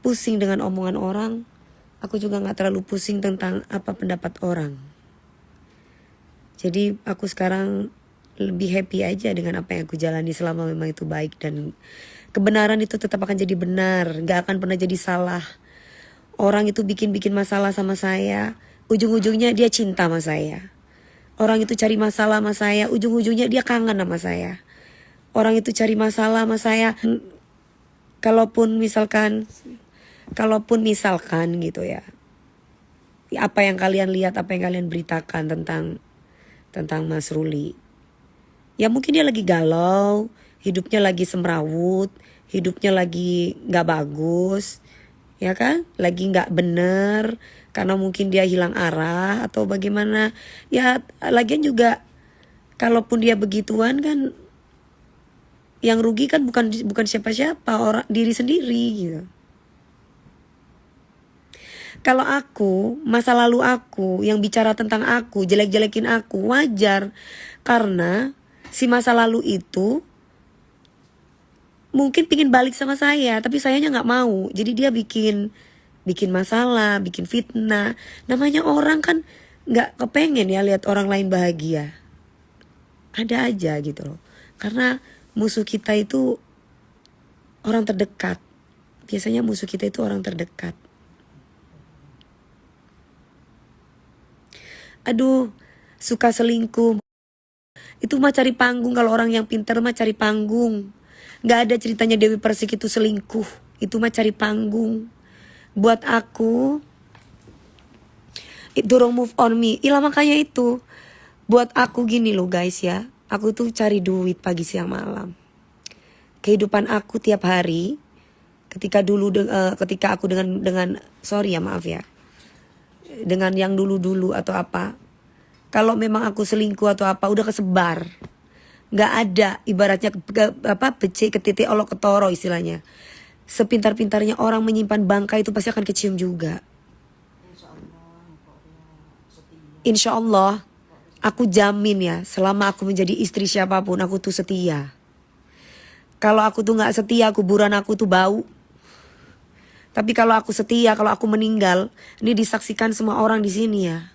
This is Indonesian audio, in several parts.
pusing dengan omongan orang. Aku juga gak terlalu pusing tentang apa pendapat orang. Jadi aku sekarang lebih happy aja dengan apa yang aku jalani selama memang itu baik. Dan kebenaran itu tetap akan jadi benar, gak akan pernah jadi salah. Orang itu bikin masalah sama saya, ujung-ujungnya dia cinta sama saya. Orang itu cari masalah sama saya, ujung-ujungnya dia kangen sama saya. Orang itu cari masalah sama saya, kalaupun misalkan gitu ya, apa yang kalian lihat, apa yang kalian beritakan tentang Mas Ruli, ya mungkin dia lagi galau, hidupnya lagi semrawut, hidupnya lagi gak bagus, ya kan, lagi gak bener, karena mungkin dia hilang arah atau bagaimana. Ya lagian juga kalaupun dia begituan kan, yang rugi kan bukan siapa-siapa, orang diri sendiri gitu. Kalau aku, masa lalu aku yang bicara tentang aku, jelek-jelekin aku, wajar. Karena si masa lalu itu mungkin pingin balik sama saya, tapi sayanya gak mau. Jadi dia bikin masalah, bikin fitnah. Namanya orang kan gak kepengen ya lihat orang lain bahagia. Ada aja gitu loh. Karena musuh kita itu orang terdekat. Biasanya musuh kita itu orang terdekat. Aduh, suka selingkuh. Itu mah cari panggung. Kalau orang yang pintar mah cari panggung. Gak ada ceritanya Dewi Persik itu selingkuh. Itu mah cari panggung. Buat aku, it don't move on me. Ilah makanya itu. Buat aku gini loh guys ya. Aku tuh cari duit pagi siang malam. Kehidupan aku tiap hari. Ketika aku dengan sorry ya, maaf ya, dengan yang dulu atau apa, kalau memang aku selingkuh atau apa, udah kesebar. Gak ada ibaratnya becek ketitik olok ketoro istilahnya. Sepintar-pintarnya orang menyimpan bangkai itu pasti akan kecium juga. Insya Allah, aku jamin ya, selama aku menjadi istri siapapun, aku tuh setia. Kalau aku tuh gak setia, kuburan aku tuh bau. Tapi kalau aku setia, kalau aku meninggal, ini disaksikan semua orang di sini ya.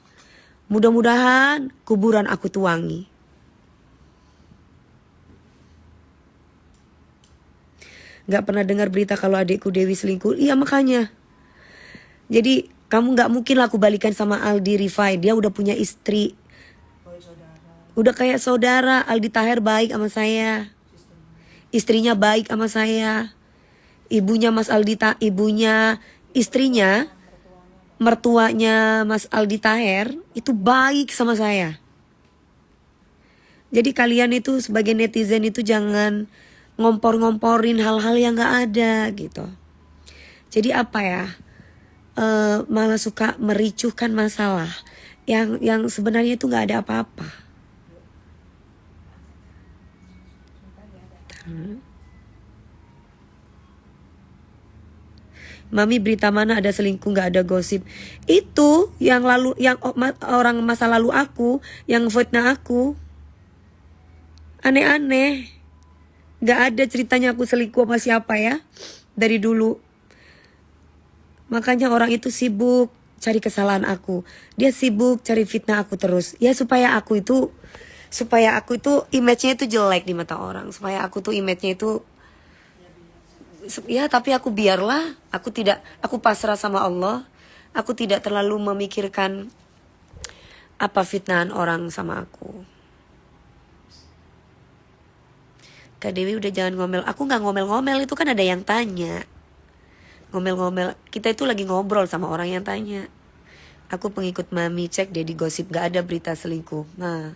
Mudah-mudahan kuburan aku tuangi. Gak pernah dengar berita kalau adikku Dewi selingkuh. Iya makanya. Jadi kamu gak mungkin lah aku balikan sama Aldi Rifai. Dia udah punya istri. Udah kayak saudara. Aldi Taher baik sama saya. Istrinya baik sama saya. Ibunya Mas Aldi istrinya, mertuanya Mas Aldi Taher itu baik sama saya. Jadi kalian itu sebagai netizen itu jangan ngompor-ngomporin hal-hal yang gak ada gitu. Jadi apa ya, malah suka mericuhkan masalah yang sebenarnya itu gak ada apa-apa. Mami, berita mana ada selingkuh gak ada gosip. Itu yang lalu, yang orang masa lalu aku, yang fitnah aku. Aneh-aneh. Gak ada ceritanya aku selingkuh sama siapa ya. Dari dulu. Makanya orang itu sibuk cari kesalahan aku. Dia sibuk cari fitnah aku terus. Ya supaya aku itu image-nya itu jelek di mata orang. Supaya aku tuh image-nya itu, ya tapi aku biarlah, aku pasrah sama Allah. Aku tidak terlalu memikirkan apa fitnahan orang sama aku. Kak Dewi udah jangan ngomel. Aku gak ngomel-ngomel, itu kan ada yang tanya. Ngomel-ngomel, kita itu lagi ngobrol sama orang yang tanya. Aku pengikut Mami, cek deh di gosip gak ada berita selingkuh. Nah,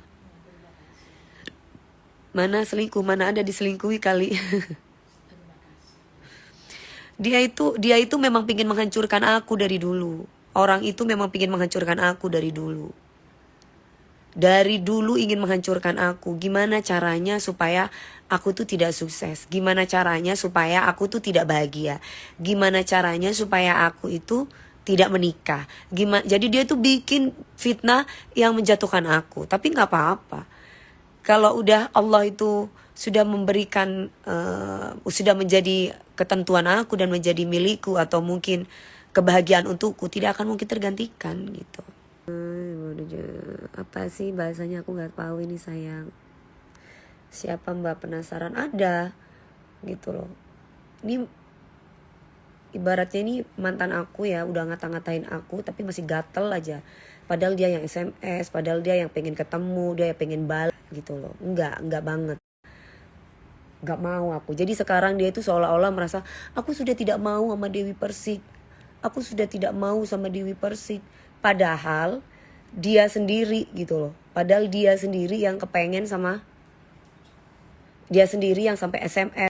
mana selingkuh, mana ada diselingkuhi kali. Dia itu memang pingin menghancurkan aku dari dulu. Orang itu memang pingin menghancurkan aku dari dulu. Dari dulu ingin menghancurkan aku. Gimana caranya supaya aku tuh tidak sukses? Gimana caranya supaya aku tuh tidak bahagia? Gimana caranya supaya aku itu tidak menikah? Jadi dia tuh bikin fitnah yang menjatuhkan aku. Tapi gak apa-apa. Kalau udah Allah itu sudah memberikan sudah menjadi ketentuan aku dan menjadi milikku, atau mungkin kebahagiaan untukku, tidak akan mungkin tergantikan gitu. Apa sih bahasanya, aku nggak tahu ini sayang. Siapa mbak, penasaran? Ada gitu loh. Ini ibaratnya ini mantan aku ya, udah ngata-ngatain aku tapi masih gatel aja. Padahal dia yang SMS, padahal dia yang pengen ketemu, dia yang pengen balas gitu loh. Enggak banget. Enggak mau aku. Jadi sekarang dia itu seolah-olah merasa aku sudah tidak mau sama Dewi Persik. Aku sudah tidak mau sama Dewi Persik. Padahal dia sendiri gitu loh. Padahal dia sendiri yang kepengen sama, dia sendiri yang sampai SMS.